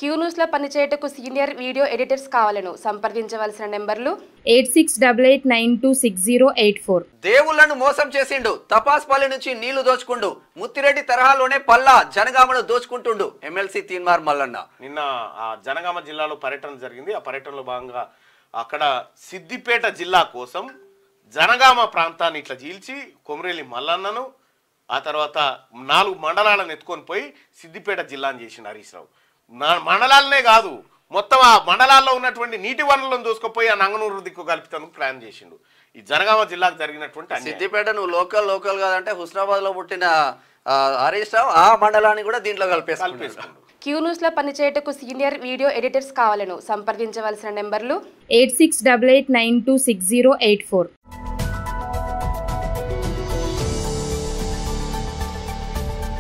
Q news లో పనిచేయటకు senior video editors కావాలను సంప్రదించవలసిన నెంబర్లు 8688926084. దేవుళ్లను మోసం చేసిండు. తపాస్పల్లి నుంచి నీళ్లు దోచుకుండు. ముత్తిరెడ్డి తరహాలోనే పల్లా జనగామను దోచుకుంటుండు ఎమ్మెల్సీ తీన్మార్ మల్లన్న. నిన్న ఆ జనగామ జిల్లాలో పర్యటన జరిగింది. ఆ పర్యటనలో భాగంగా అక్కడ సిద్దిపేట జిల్లా కోసం జనగామ ప్రాంతాన్ని ఇట్లా చీల్చి కొమరేలి మల్లన్నను ఆ తర్వాత 4 మండలాలను ఎత్తుకొని పోయి సిద్దిపేట జిల్లాను చేసిండు హరీష్ రావు. మండలాలనే కాదు, మొత్తం ఆ మండలాల్లో ఉన్నటువంటి నీటి వనరులను దూసుకుపోయి ఆ నంగనూరు దిక్కు కలిపినందుకు ప్లాన్ చేసిండు. ఈ జనగామ జిల్లాకు జరిగినటువంటి సిద్దిపేట నువ్వు లోకల్ కాదంటే హుస్నాబాద్ లో పుట్టిన హరీష్ రావు ఆ మండలాన్ని కూడా దీంట్లో కలిపేసుకుంటాడు. క్యూ న్యూస్ లో పనిచేయటకు సీనియర్ వీడియో ఎడిటర్స్ కావాలను సంప్రదించవలసిన నెంబర్లు 8688926084.